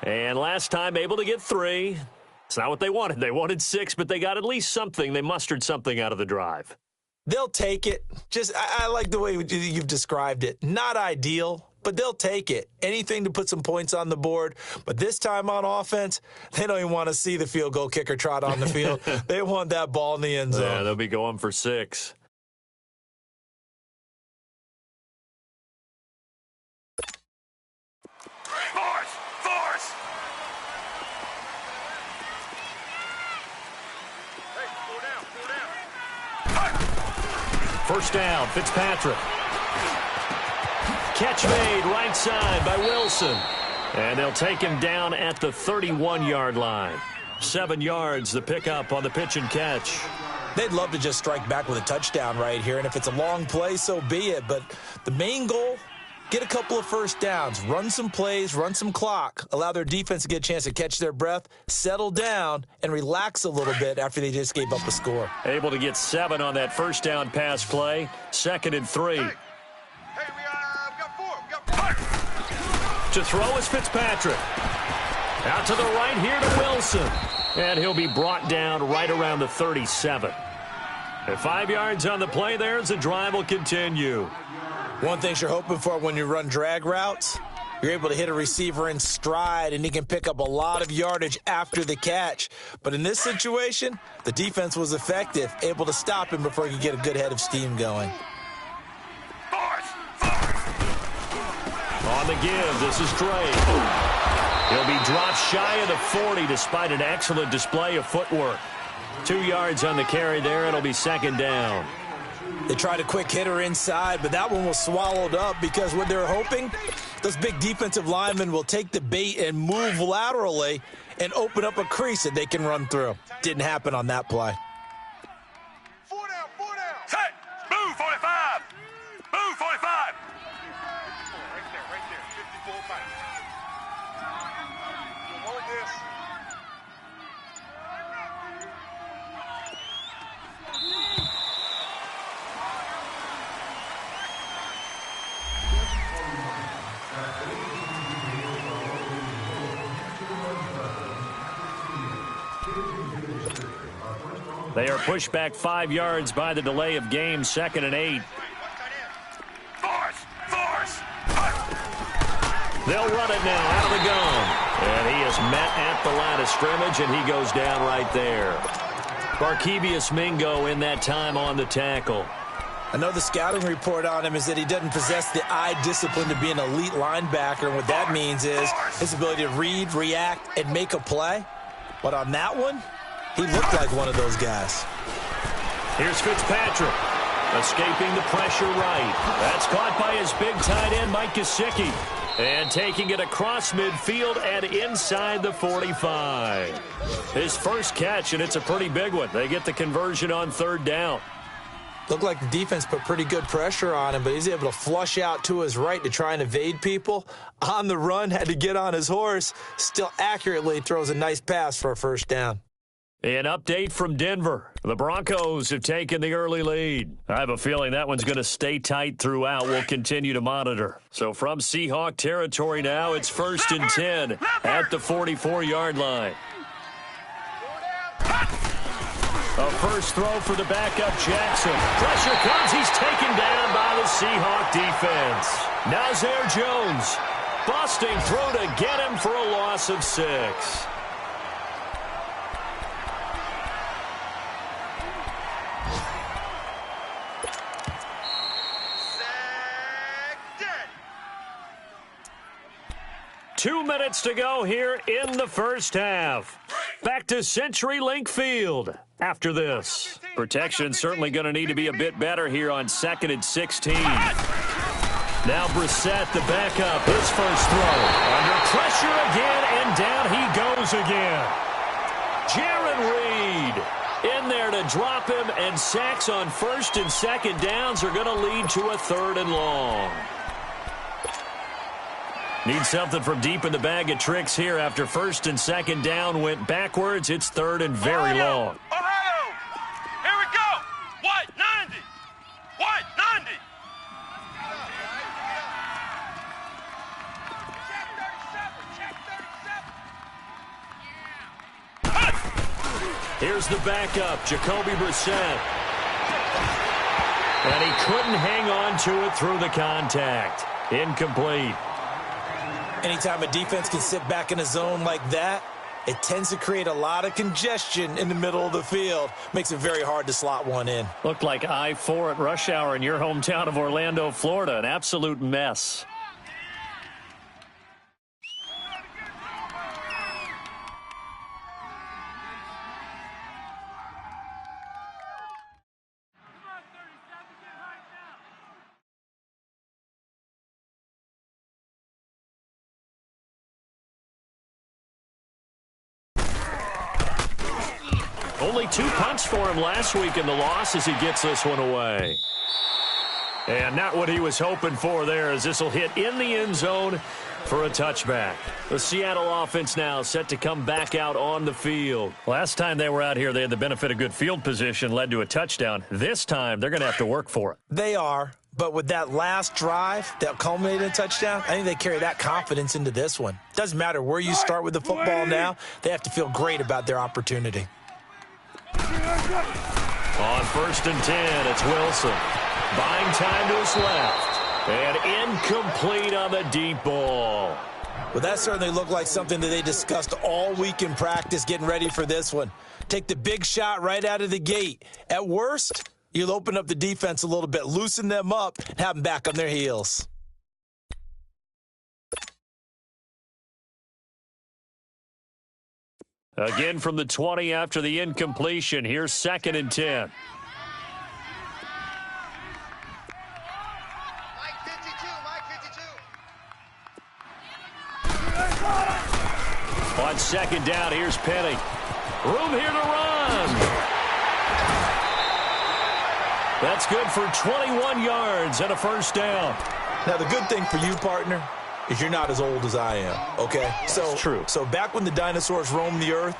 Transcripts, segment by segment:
And last time able to get 3. It's not what they wanted. They wanted 6, but they got at least something. They mustered something out of the drive. They'll take it. I like the way you've described it. Not ideal, but they'll take it. Anything to put some points on the board. But this time on offense, they don't even want to see the field goal kicker trot on the field. They want that ball in the end zone. Yeah, they'll be going for 6. Force! Hey, pull down. First down, Fitzpatrick. Catch made right side by Wilson. And they'll take him down at the 31-yard line. 7 yards, the pickup on the pitch and catch. They'd love to just strike back with a touchdown right here, and if it's a long play, so be it. But the main goal, get a couple of first downs, run some plays, run some clock, allow their defense to get a chance to catch their breath, settle down, and relax a little bit after they just gave up a score. Able to get 7 on that first down pass play. 2nd and 3. Hey, we got 4. We got 5. To throw is Fitzpatrick. Out to the right here to Wilson. And he'll be brought down right around the 37. At 5 yards on the play there as the drive will continue. One thing you're hoping for when you run drag routes, you're able to hit a receiver in stride, and he can pick up a lot of yardage after the catch. But in this situation, the defense was effective, able to stop him before he could get a good head of steam going. On the give, this is Drake. He'll be dropped shy of the 40 despite an excellent display of footwork. 2 yards on the carry there. It'll be 2nd down. They tried a quick hitter inside, but that one was swallowed up because what they're hoping, those big defensive linemen will take the bait and move laterally and open up a crease that they can run through. Didn't happen on that play. 4 down. Set. Move, 45. Move, 45. Right there. 54 back. You'll hold this. They are pushed back 5 yards by the delay of game. 2nd and 8. Force. They'll run it now out of the gun. And he is met at the line of scrimmage, and he goes down right there. Barkevius Mingo in that time on the tackle. I know the scouting report on him is that he doesn't possess the eye discipline to be an elite linebacker, and what that means is his ability to read, react, and make a play. But on that one, he looked like one of those guys. Here's Fitzpatrick, escaping the pressure right. That's caught by his big tight end, Mike Gesicki. And taking it across midfield and inside the 45. His first catch, and it's a pretty big one. They get the conversion on 3rd down. Looked like the defense put pretty good pressure on him, but he's able to flush out to his right to try and evade people. On the run, had to get on his horse. Still accurately throws a nice pass for a first down. An update from Denver. The Broncos have taken the early lead. I have a feeling that one's going to stay tight throughout. We'll continue to monitor. So from Seahawk territory now, it's 1st and 10 at the 44-yard line. A first throw for the backup Jackson. Pressure comes. He's taken down by the Seahawk defense. Nazir Jones busting through to get him for a loss of 6. Two minutes to go here in the first half. Back to CenturyLink Field after this. Protection certainly going to need to be a bit better here on 2nd and 16. Now Brissett, the backup, his first throw. Under pressure again, and down he goes again. Jaron Reed in there to drop him, and sacks on 1st and 2nd downs are going to lead to a 3rd and long. Need something from deep in the bag of tricks here after 1st and 2nd down went backwards. It's 3rd and very long. Ohio! Here we go! White 90! White 90! Check 37! Check 37! Here's the backup, Jacoby Brissett. And he couldn't hang on to it through the contact. Incomplete. Anytime a defense can sit back in a zone like that, it tends to create a lot of congestion in the middle of the field. Makes it very hard to slot one in. Looked like I-4 at rush hour in your hometown of Orlando, Florida. An absolute mess. Only 2 punts for him last week in the loss as he gets this one away. And not what he was hoping for there, as this will hit in the end zone for a touchback. The Seattle offense now set to come back out on the field. Last time they were out here, they had the benefit of good field position, led to a touchdown. This time, they're going to have to work for it. They are, but with that last drive that culminated in a touchdown, I think they carry that confidence into this one. Doesn't matter where you start with the football now, they have to feel great about their opportunity. On 1st and 10, it's Wilson. Buying time to his left. And incomplete on the deep ball. Well, that certainly looked like something that they discussed all week in practice getting ready for this one. Take the big shot right out of the gate. At worst, you'll open up the defense a little bit, loosen them up, and have them back on their heels. Again from the 20 after the incompletion. Here's 2nd and 10. Mike 52, Mike 52. On 2nd down, here's Penny. Room here to run. That's good for 21 yards and a 1st down. Now, the good thing for you, partner, is you're not as old as I am, okay? That's true. So back when the dinosaurs roamed the earth,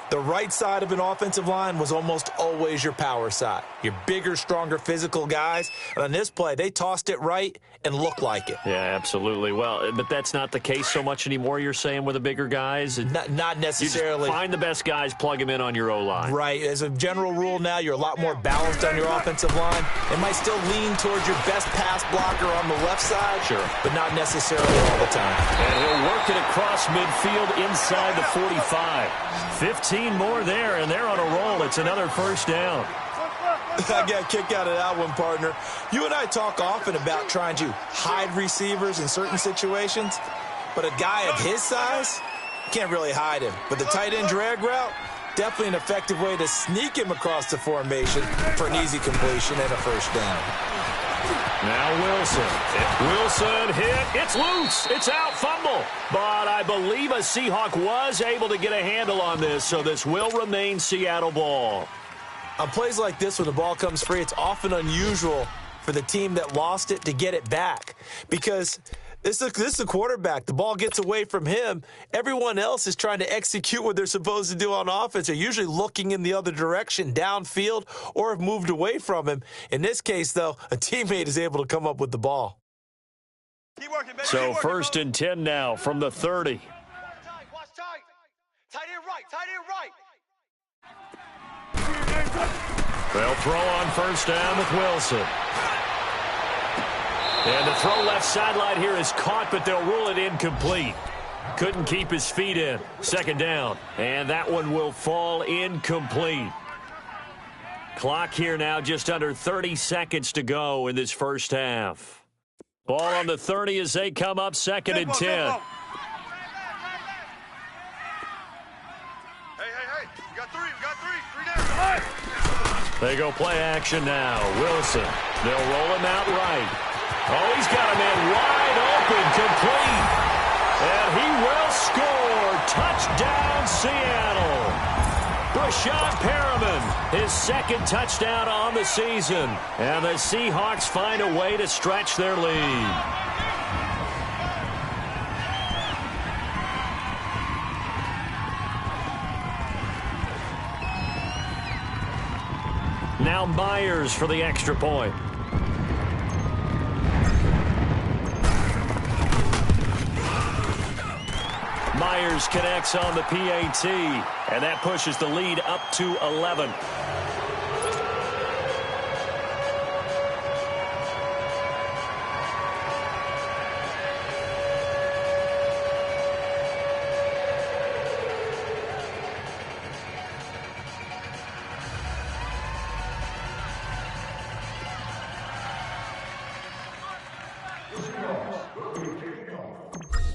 the right side of an offensive line was almost always your power side. Your bigger, stronger, physical guys. And on this play, they tossed it right and looked like it. Yeah, absolutely. Well, but that's not the case so much anymore, you're saying, with the bigger guys? Not necessarily. You just find the best guys, plug them in on your O-line. Right. As a general rule now, you're a lot more balanced on your offensive line. It might still lean towards your best pass blocker on the left side, sure, but not necessarily all the time. And he'll work it across midfield inside the 45. 15 more there, and they're on a roll. It's another 1st down. I got a kick out of that one, partner. You and I talk often about trying to hide receivers in certain situations, but a guy of his size, can't really hide him. But the tight end drag route, definitely an effective way to sneak him across the formation for an easy completion and a 1st down. Now Wilson hit. It's loose. It's out. Fumble. But I believe a Seahawk was able to get a handle on this, so this will remain Seattle ball. On plays like this, when the ball comes free, it's often unusual for the team that lost it to get it back, because this is a quarterback. The ball gets away from him. Everyone else is trying to execute what they're supposed to do on offense. They're usually looking in the other direction, downfield, or have moved away from him. In this case, though, a teammate is able to come up with the ball. Keep working, baby. So 1st and 10 now from the 30. Watch tight. Tight end right. Tight end right. They'll throw on 1st down with Wilson. And the throw left sideline here is caught, but they'll rule it incomplete. Couldn't keep his feet in. 2nd down. And that one will fall incomplete. Clock here now just under 30 seconds to go in this 1st half. Ball on the 30 as they come up 2nd and 10. Hey. You got 3. We got 3. 3 down. They go play action now. Wilson. They'll roll him out right. Oh, he's got a man wide open, complete. And he will score. Touchdown, Seattle. Brashad Perriman, his 2nd touchdown on the season. And the Seahawks find a way to stretch their lead. Now Myers for the extra point. Myers connects on the PAT, and that pushes the lead up to 11.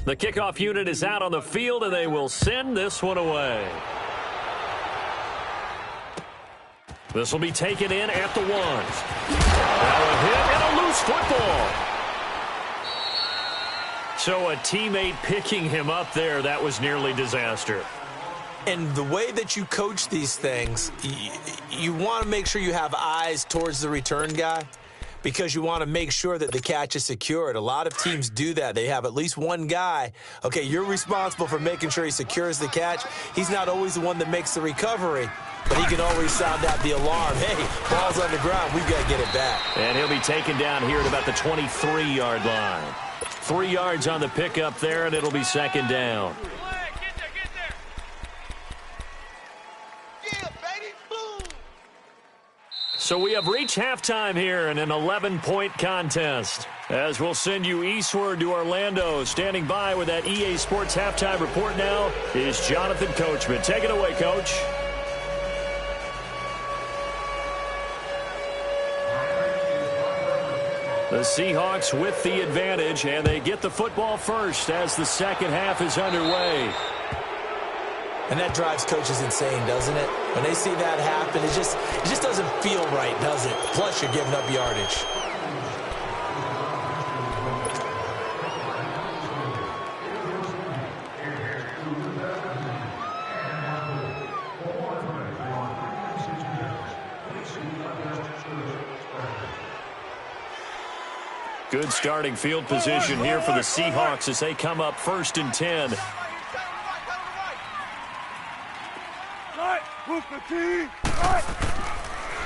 The kickoff unit is out on the field, and they will send this one away. This will be taken in at the 1. Now a hit and a loose football. So a teammate picking him up there, that was nearly disaster. And the way that you coach these things, you want to make sure you have eyes towards the return guy, because you want to make sure that the catch is secured. A lot of teams do that. They have at least one guy. Okay, you're responsible for making sure he secures the catch. He's not always the one that makes the recovery, but he can always sound out the alarm. Hey, ball's on the ground. We've got to get it back. And he'll be taken down here at about the 23-yard line. 3 yards on the pickup there, and it'll be second down. So we have reached halftime here in an 11-point contest. As we'll send you eastward to Orlando. Standing by with that EA Sports halftime report now is Jonathan Coachman. Take it away, Coach. The Seahawks with the advantage, and they get the football first as the second half is underway. And that drives coaches insane, doesn't it? When they see that happen, it just doesn't feel right, does it? Plus, you're giving up yardage. Good starting field position here for the Seahawks as they come up 1st and 10.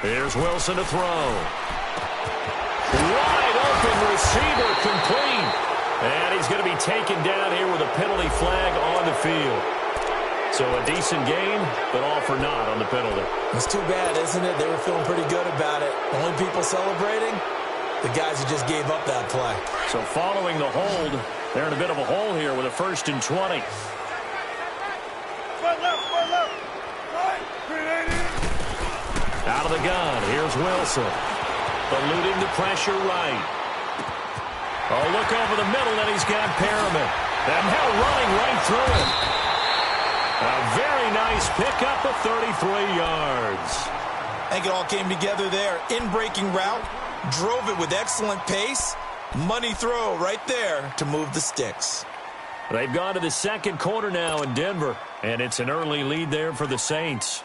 Here's Wilson to throw. Wide open receiver, complete. And he's going to be taken down here with a penalty flag on the field. So a decent game, but all for naught on the penalty. It's too bad, isn't it? They were feeling pretty good about it. The only people celebrating, the guys who just gave up that play. So following the hold, they're in a bit of a hole here with a 1st and 20. Out of the gun, here's Wilson. Eluding the pressure right. Oh, look over the middle, and he's got Perriman. And now running right through it. A very nice pickup of 33 yards. I think it all came together there. In-breaking route, drove it with excellent pace. Money throw right there to move the sticks. They've gone to the second quarter now in Denver, and it's an early lead there for the Saints.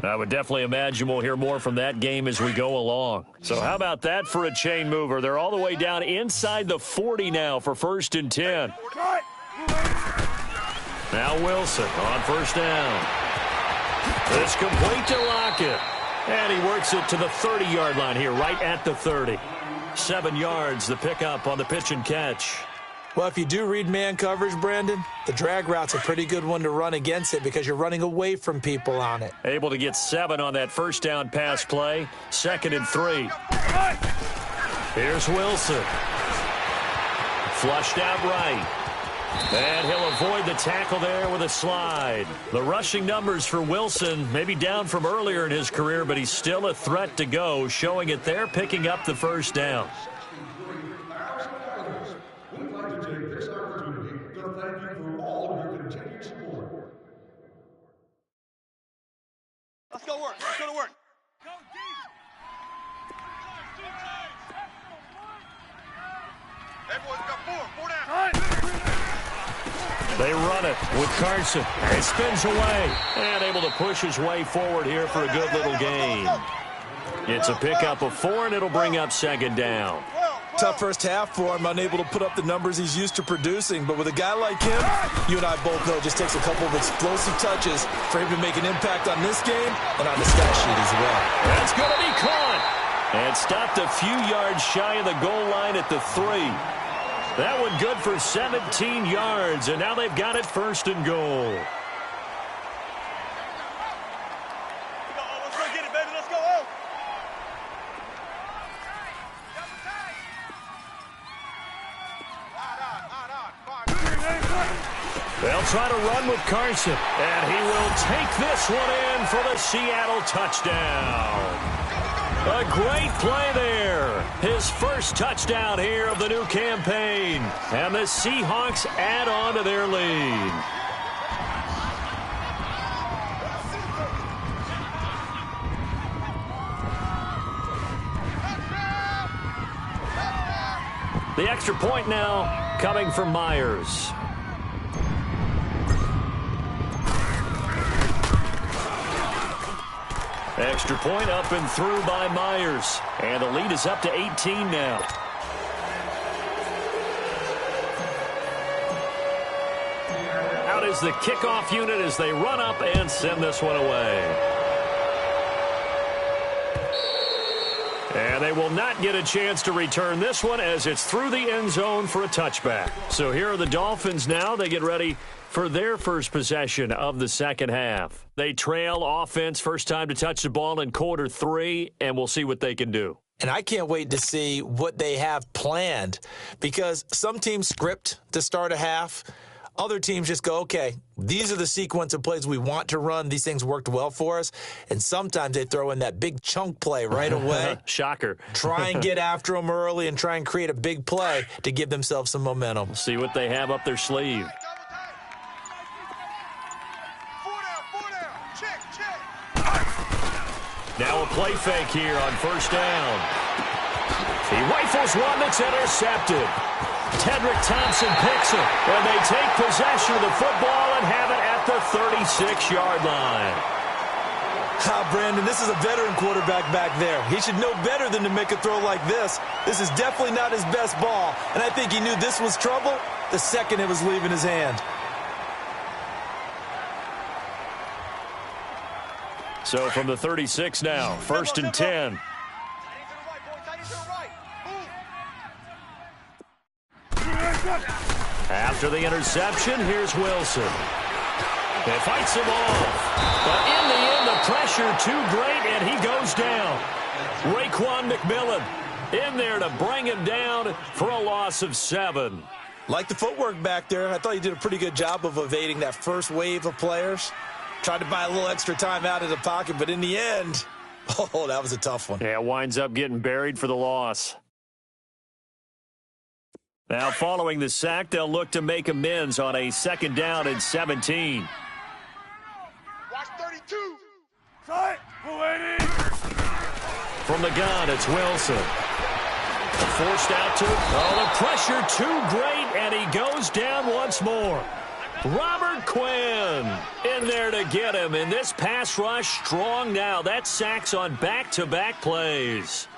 I would definitely imagine we'll hear more from that game as we go along. So how about that for a chain mover? They're all the way down inside the 40 now for 1st and 10. Now Wilson on 1st down. It's complete to Lockett. And he works it to the 30-yard line here, right at the 30. 7 yards, the pickup on the pitch and catch. Well, if you do read man coverage, Brandon, the drag route's a pretty good one to run against it because you're running away from people on it. Able to get 7 on that 1st down pass play. 2nd and 3. Here's Wilson. Flushed out right. And he'll avoid the tackle there with a slide. The rushing numbers for Wilson may be down from earlier in his career, but he's still a threat to go, showing it there, picking up the 1st down. Let's go work. Let's go to work. Everyone's got 4 down. They run it with Carson. He spins away and able to push his way forward here for a good little gain. It's a pickup of 4, and it'll bring up 2nd down. Tough first half for him, unable to put up the numbers he's used to producing. But with a guy like him, you and I both know it just takes a couple of explosive touches for him to make an impact on this game and on the stat sheet as well. That's going to be caught. And stopped a few yards shy of the goal line at the 3. That one good for 17 yards, and now they've got it first and goal. Let's go get it, baby. Let's go. They'll try to run with Carson, and he will take this one in for the Seattle touchdown. A great play there. His first touchdown here of the new campaign. And the Seahawks add on to their lead. The extra point now coming from Myers. Extra point up and through by Myers. And the lead is up to 18 now. Out is the kickoff unit as they run up and send this one away. And they will not get a chance to return this one as it's through the end zone for a touchback. So here are the Dolphins now. They get ready for their first possession of the second half. They trail offense first time to touch the ball in quarter 3, and we'll see what they can do. And I can't wait to see what they have planned, because some teams script to start a half. Other teams just go, okay, these are the sequence of plays we want to run. These things worked well for us. And sometimes they throw in that big chunk play right away. Shocker. Try and get after them early and try and create a big play to give themselves some momentum. We'll see what they have up their sleeve. Now a play fake here on first down. He rifles one that's intercepted. Tedrick Thompson picks it, and they take possession of the football and have it at the 36-yard line. Brandon, this is a veteran quarterback back there. He should know better than to make a throw like this. This is definitely not his best ball, and I think he knew this was trouble the second it was leaving his hand. So from the 36 now, first and 10. After the interception, here's Wilson. They fights him off. But in the end, the pressure too great, and he goes down. Raekwon McMillan in there to bring him down for a loss of 7. Like the footwork back there, I thought he did a pretty good job of evading that first wave of players. Tried to buy a little extra time out of the pocket, but in the end, oh, that was a tough one. Yeah, winds up getting buried for the loss. Now, following the sack, they'll look to make amends on a second down and 17. Watch 32. From the gun, it's Wilson. Forced out to it. Oh, the pressure too great, and he goes down once more. Robert Quinn in there to get him. And this pass rush strong now. That's sacks on back-to-back plays.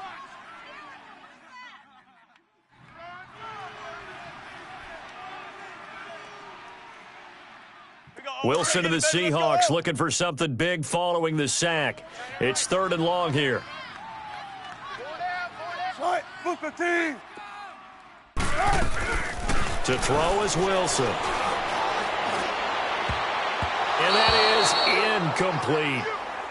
Wilson to the Seahawks looking for something big following the sack. It's 3rd and long here. To throw is Wilson. And that is incomplete.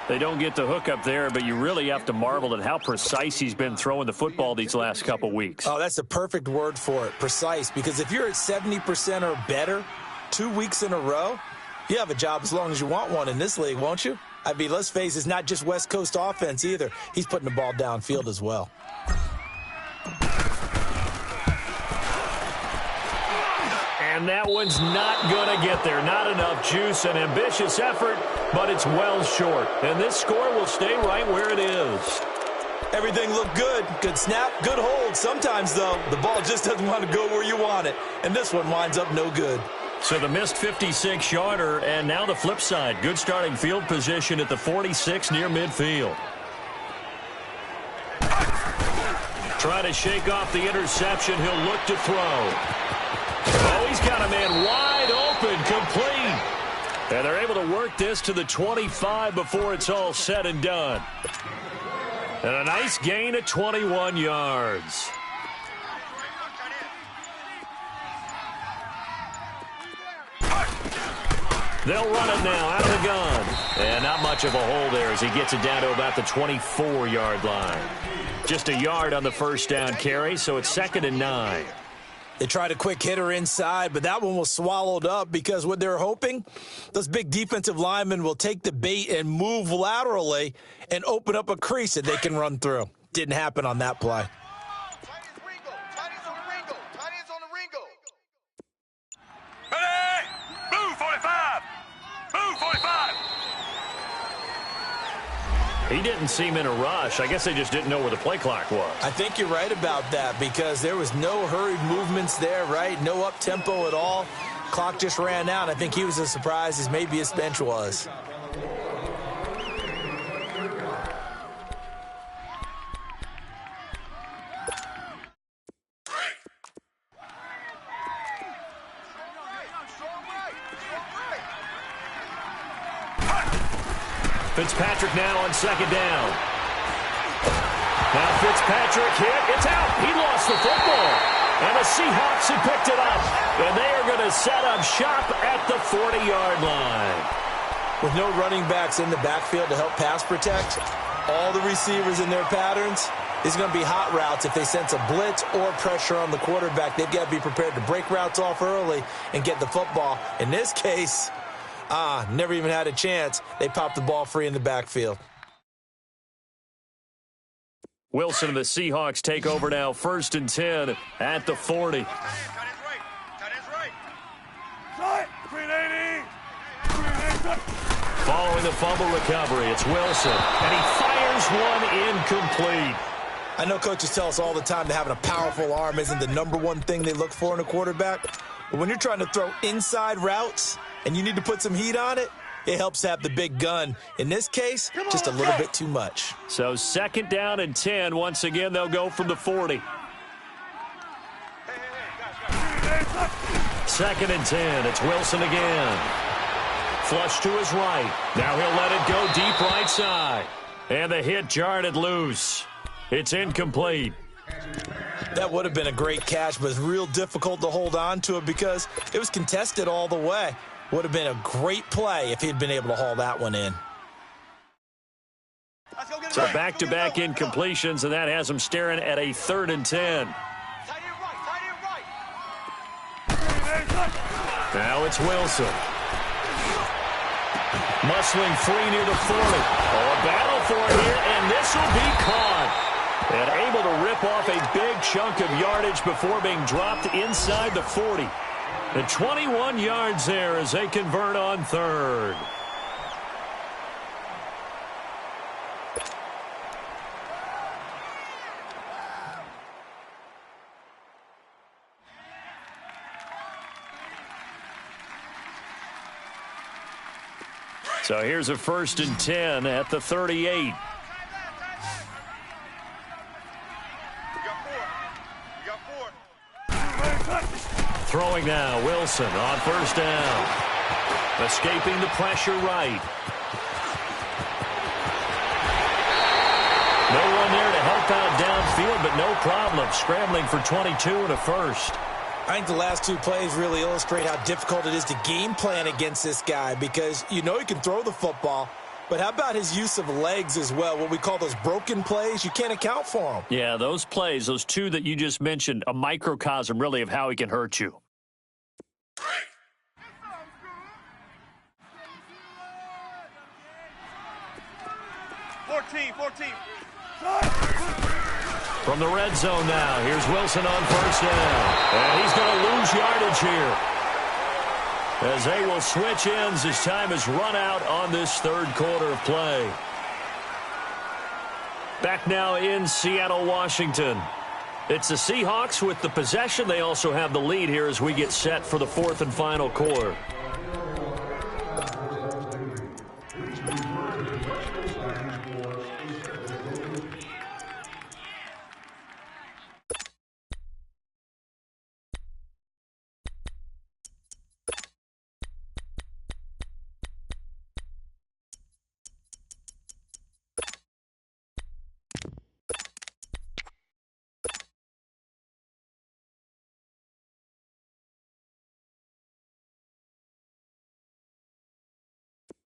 They don't get the hook up there, but you really have to marvel at how precise he's been throwing the football these last couple weeks. Oh, that's the perfect word for it, precise, because if you're at 70% or better 2 weeks in a row, you have a job as long as you want one in this league, won't you? I mean, let's face it, it's not just West Coast offense either. He's putting the ball downfield as well. And that one's not going to get there. Not enough juice. An ambitious effort, but it's well short. And this score will stay right where it is. Everything looked good. Good snap, good hold. Sometimes, though, the ball just doesn't want to go where you want it. And this one winds up no good. So the missed 56-yarder, and now the flip side. Good starting field position at the 46 near midfield. Trying to shake off the interception. He'll look to throw. Oh, he's got a man wide open, complete. And they're able to work this to the 25 before it's all said and done. And a nice gain of 21 yards. They'll run it now out of the gun. And not much of a hole there as he gets it down to about the 24-yard line. Just a yard on the first down carry, so it's 2nd and 9. They tried a quick hitter inside, but that one was swallowed up because what they're hoping, those big defensive linemen will take the bait and move laterally and open up a crease that they can run through. Didn't happen on that play. Ready? Move, 45. Move, 45. He didn't seem in a rush. I guess they just didn't know where the play clock was. I think you're right about that because there was no hurried movements there, right? No up-tempo at all. Clock just ran out. I think he was as surprised as maybe his bench was. Fitzpatrick now on 2nd down. Now Fitzpatrick hit. It's out. He lost the football. And the Seahawks have picked it up. And they are going to set up shop at the 40-yard line. With no running backs in the backfield to help pass protect, all the receivers in their patterns, these are going to be hot routes. If they sense a blitz or pressure on the quarterback, they've got to be prepared to break routes off early and get the football. In this case, never even had a chance. They popped the ball free in the backfield. Wilson and the Seahawks take over now, 1st and 10 at the 40. Tight ends right. Tight ends right. Tight. 380. Following the fumble recovery, it's Wilson, and he fires one incomplete. I know coaches tell us all the time that having a powerful arm isn't the #1 thing they look for in a quarterback. But when you're trying to throw inside routes and you need to put some heat on it, it helps to have the big gun. In this case, just a little bit too much. So 2nd down and 10. Once again, they'll go from the 40. 2nd and 10. It's Wilson again. Flush to his right. Now he'll let it go deep right side. And the hit jarred it loose. It's incomplete. That would have been a great catch, but it's real difficult to hold on to it because it was contested all the way. Would have been a great play if he'd been able to haul that one in. So back-to-back incompletions, and that has them staring at a 3rd and 10. Now it's Wilson. Muscling free near the 40. Oh, a battle for it here, and this will be caught. And able to rip off a big chunk of yardage before being dropped inside the 40. The 21 yards there as they convert on 3rd. So here's a 1st and 10 at the 38. Throwing now, Wilson on 1st down. Escaping the pressure right. No one there to help out downfield, but no problem. Scrambling for 22 and a 1st. I think the last 2 plays really illustrate how difficult it is to game plan against this guy because you know he can throw the football, but how about his use of legs as well? What we call those broken plays, you can't account for them. Yeah, those plays, those 2 that you just mentioned, a microcosm really of how he can hurt you. 14. From the red zone now, here's Wilson on 1st down. And he's going to lose yardage here. As they will switch ends as time is run out on this 3rd quarter of play. Back now in Seattle, Washington. It's the Seahawks with the possession. They also have the lead here as we get set for the 4th and final quarter.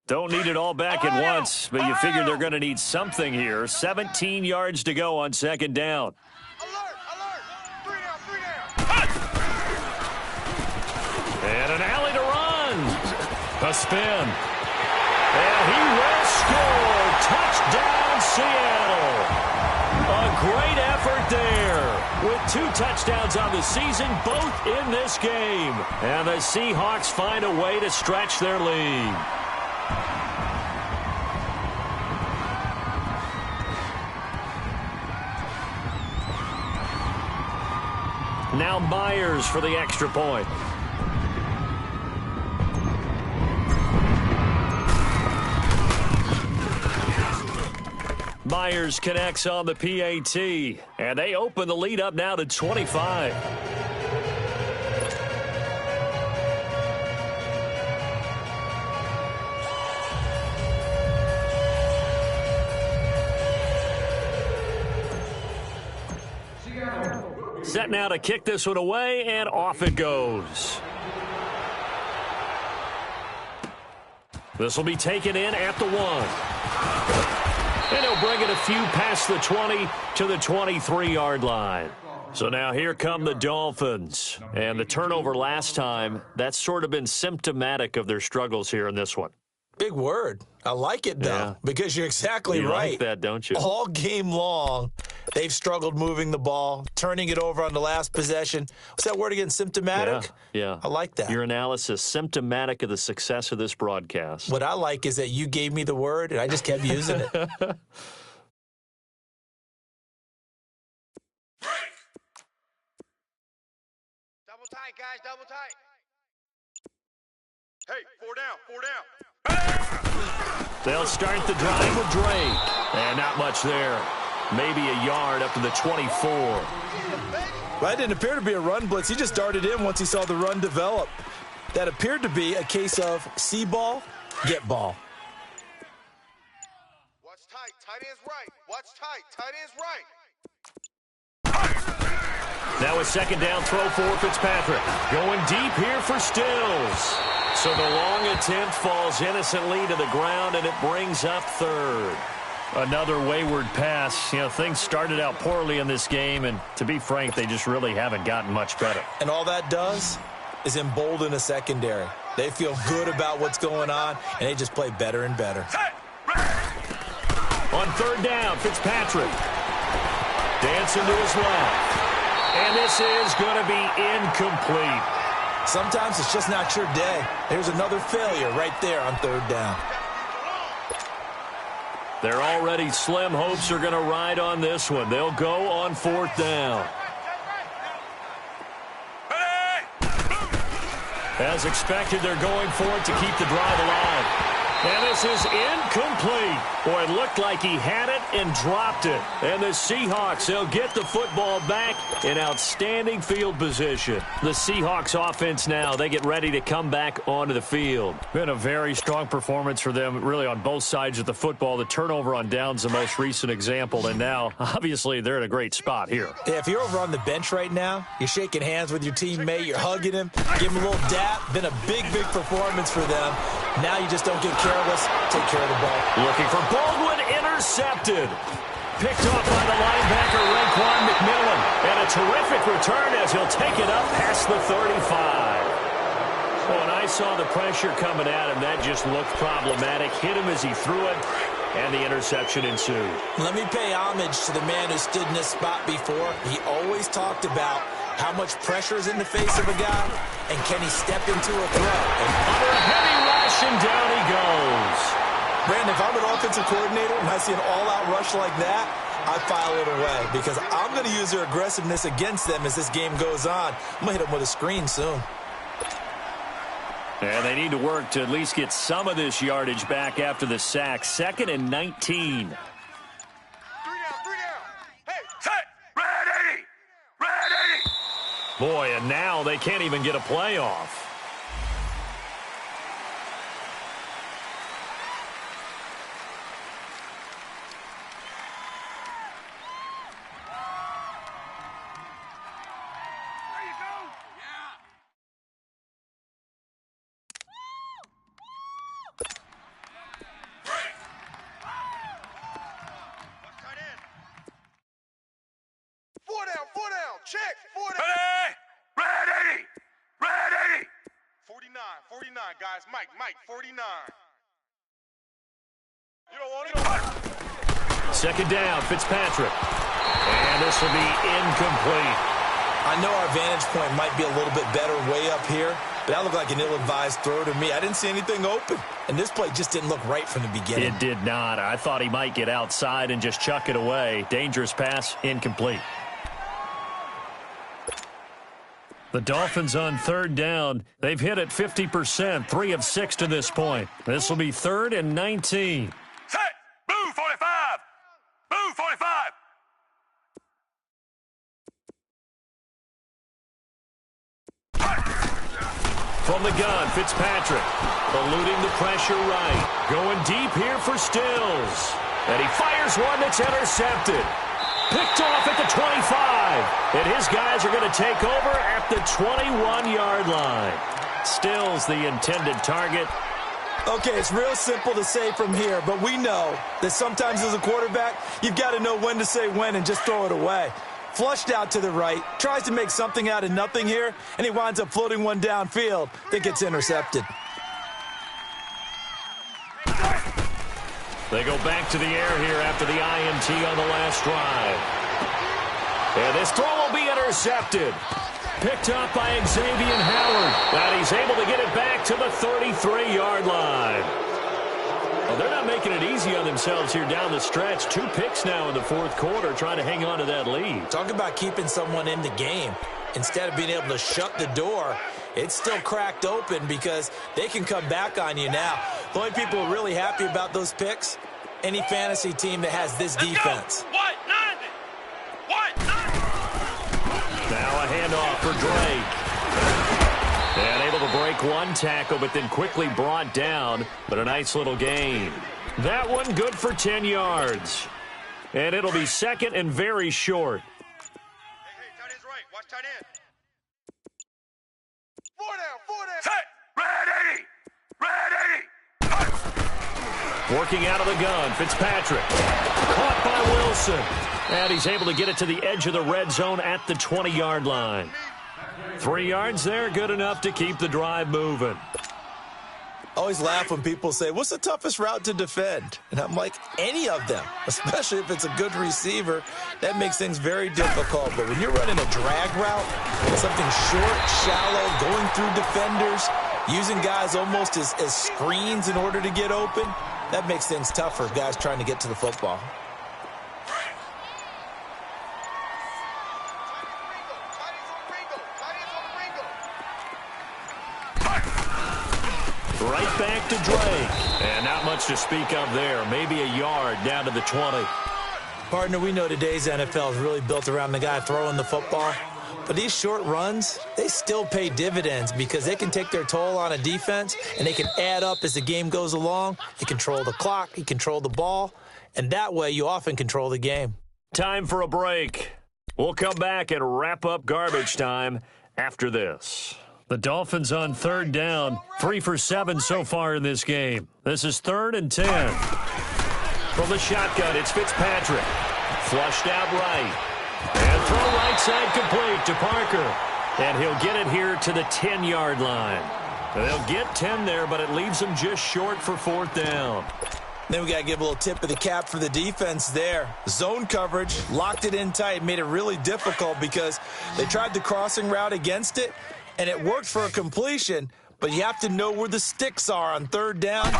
Don't need it all back at once, but you figure they're going to need something here. 17 yards to go on second down. Alert! Alert! 3 down! 3 down! And an alley to run. A spin. And he will score. Touchdown, Seattle. A great effort there. With 2 touchdowns on the season, both in this game. And the Seahawks find a way to stretch their lead. Now Myers for the extra point. Myers connects on the PAT, and they open the lead up now to 25. Set now to kick this one away, and off it goes. This will be taken in at the 1. And he'll bring it a few past the 20 to the 23-yard line. So now here come the Dolphins. And the turnover last time, that's sort of been symptomatic of their struggles here in this one. Big word. I like it, though, because you're exactly right. You like that, don't you? All game long, they've struggled moving the ball, turning it over on the last possession. What's that word again? Symptomatic? Yeah. I like that. Your analysis, symptomatic of the success of this broadcast. What I like is that you gave me the word, and I just kept using it. Double tight, guys. Double tight. Hey, 4 down. 4 down. They'll start the drive with Drake. And not much there. Maybe a yard up to the 24. That didn't appear to be a run blitz. He just darted in once he saw the run develop. That appeared to be a case of see ball, get ball. Watch tight. Tight end's right. Watch tight. Tight end's right. Now a second down throw for Fitzpatrick. Going deep here for Stills. So the long attempt falls innocently to the ground, and it brings up third. Another wayward pass. You know, things started out poorly in this game, and to be frank, they just really haven't gotten much better. And all that does is embolden a secondary. They feel good about what's going on, and they just play better and better. On third down, Fitzpatrick. Dancing to his left. And this is going to be incomplete. Sometimes it's just not your day. There's another failure right there on third down. Their already slim hopes are going to ride on this one. They'll go on fourth down. As expected, they're going for it to keep the drive alive. And this is incomplete. Boy, it looked like he had it and dropped it. And the Seahawks, they'll get the football back in outstanding field position. The Seahawks offense now, they get ready to come back onto the field. Been a very strong performance for them, really on both sides of the football. The turnover on downs the most recent example. And now, obviously, they're in a great spot here. Yeah, if you're over on the bench right now, you're shaking hands with your teammate, you're hugging him, give him a little dap. Been a big, big performance for them. Now you just don't get careless. Take care of the ball. Looking for Baldwin, intercepted. Picked off by the linebacker, Raekwon McMillan. And a terrific return as he'll take it up past the 35. When I saw the pressure coming at him, that just looked problematic. Hit him as he threw it, and the interception ensued. Let me pay homage to the man who stood in this spot before. He always talked about how much pressure is in the face of a guy, and can he step into a throw? And under a heavy rush, and down he goes. Brandon, if I'm an offensive coordinator and I see an all-out rush like that, I file it away because I'm going to use their aggressiveness against them as this game goes on. I'm going to hit them with a screen soon. And they need to work to at least get some of this yardage back after the sack. 2nd and 19. 3 down. 3 down. Hey, set. Ready. Ready. Boy, and now they can't even get a play off. Mike, 49. You don't want it. Second down, Fitzpatrick. And this will be incomplete. I know our vantage point might be a little bit better way up here, but that looked like an ill-advised throw to me. I didn't see anything open, and this play just didn't look right from the beginning. It did not. I thought he might get outside and just chuck it away. Dangerous pass, incomplete. The Dolphins on third down. They've hit it 50%, 3 of 6 to this point. This will be 3rd and 19. Set. Blue 45. Blue 45. From the gun, Fitzpatrick, eluding the pressure right. Going deep here for Stills. And he fires one that's intercepted. Picked off at the 25. And his guys are going to take over at the 21-yard line. Stills the intended target. Okay, it's real simple to say from here, but we know that sometimes as a quarterback, you've got to know when to say when and just throw it away. Flushed out to the right, tries to make something out of nothing here, and he winds up floating one downfield that gets intercepted. They go back to the air here after the INT on the last drive. And this throw will be intercepted. Picked up by Xavier Howard. And he's able to get it back to the 33-yard line. Well, they're not making it easy on themselves here down the stretch. 2 picks now in the fourth quarter, trying to hang on to that lead. Talk about keeping someone in the game. Instead of being able to shut the door, it's still cracked open because they can come back on you now. The only people who are really happy about those picks, any fantasy team that has this defense. What? 90. What? 90. Now a handoff for Drake. And able to break one tackle, but then quickly brought down. But a nice little gain. That one good for 10 yards. And it'll be second and very short. Hey, tight end's right. Watch tight end. 4 down. Set. Ready. Working out of the gun, Fitzpatrick. Caught by Wilson. And he's able to get it to the edge of the red zone at the 20-yard line. 3 yards there, good enough to keep the drive moving. Always laugh when people say, what's the toughest route to defend? And I'm like, any of them, especially if it's a good receiver. That makes things very difficult. But when you're running a drag route, something short, shallow, going through defenders, using guys almost as screens in order to get open, that makes things tougher, guys trying to get to the football. Right back to Drake. And not much to speak of there. Maybe a yard down to the 20. Partner, we know today's NFL is really built around the guy throwing the football. But these short runs, they still pay dividends because they can take their toll on a defense and they can add up as the game goes along. You control the clock, you control the ball, and that way you often control the game. Time for a break. We'll come back and wrap up garbage time after this. The Dolphins on third down, 3 for 7 so far in this game. This is 3rd and 10. From the shotgun, it's Fitzpatrick. Flushed out right. And throw right side complete to Parker. And he'll get it here to the 10-yard line. They'll get 10 there, but it leaves them just short for 4th down. Then we got to give a little tip of the cap for the defense there. Zone coverage, locked it in tight, made it really difficult because they tried the crossing route against it, and it worked for a completion, but you have to know where the sticks are on third down.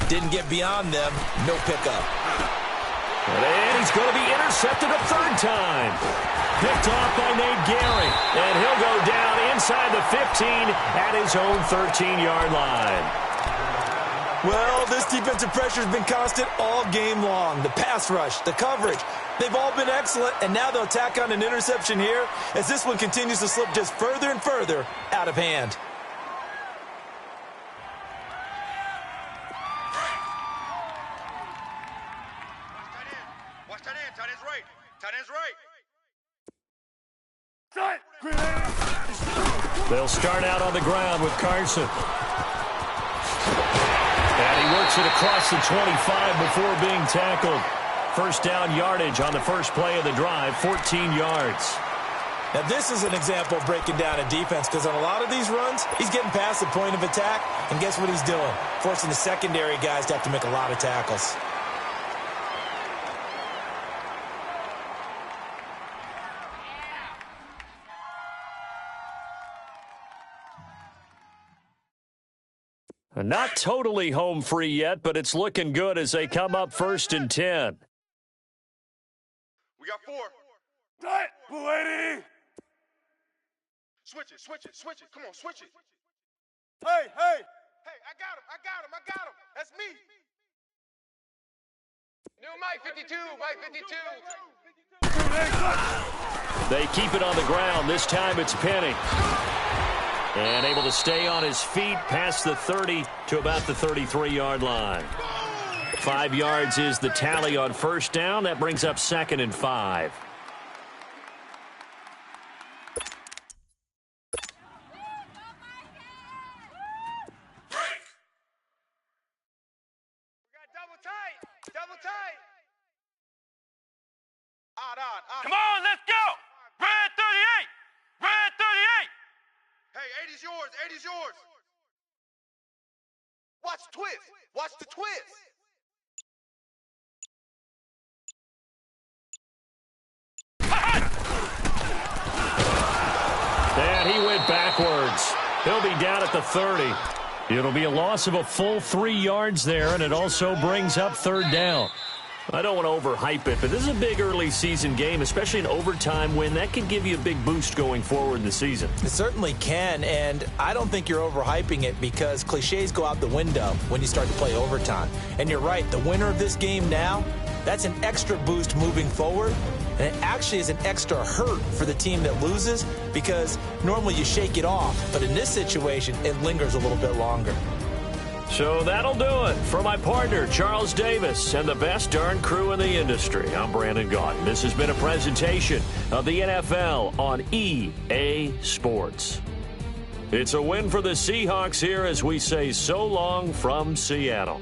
Didn't get beyond them, no pickup. And he's going to be intercepted a 3rd time. Picked off by Nate Gehring, and he'll go down inside the 15 at his own 13-yard line. Well, this defensive pressure has been constant all game long. The pass rush, the coverage, they've all been excellent, and now they'll tack on an interception here as this one continues to slip just further and further out of hand. Watch tight end. Tight end's right. Tight end's right. They'll start out on the ground with Carson. And he works it across the 25 before being tackled. First down yardage on the first play of the drive, 14 yards. Now, this is an example of breaking down a defense because on a lot of these runs, he's getting past the point of attack, and guess what he's doing? Forcing the secondary guys to have to make a lot of tackles. Not totally home free yet, but it's looking good as they come up 1st and 10. We got 4. Tight, blue lady. Switch it. Come on, switch it. Hey. Hey, I got him. That's me. New Mike 52. They keep it on the ground. This time it's Penny. And able to stay on his feet past the 30 to about the 33-yard line. 5 yards is the tally on 1st down. That brings up 2nd and 5. Double tight. Odd. Come on, let's go. Red 38. Hey, 80's yours. Watch the twist. And he went backwards. He'll be down at the 30. It'll be a loss of a full 3 yards there, and it also brings up 3rd down. I don't want to overhype it, but this is a big early season game, especially an overtime win. That could give you a big boost going forward in the season. It certainly can, and I don't think you're overhyping it because cliches go out the window when you start to play overtime. And you're right, the winner of this game now, that's an extra boost moving forward, and it actually is an extra hurt for the team that loses because normally you shake it off, but in this situation, it lingers a little bit longer. So that'll do it. For my partner, Charles Davis, and the best darn crew in the industry, I'm Brandon Gaudin. This has been a presentation of the NFL on EA Sports. It's a win for the Seahawks here as we say so long from Seattle.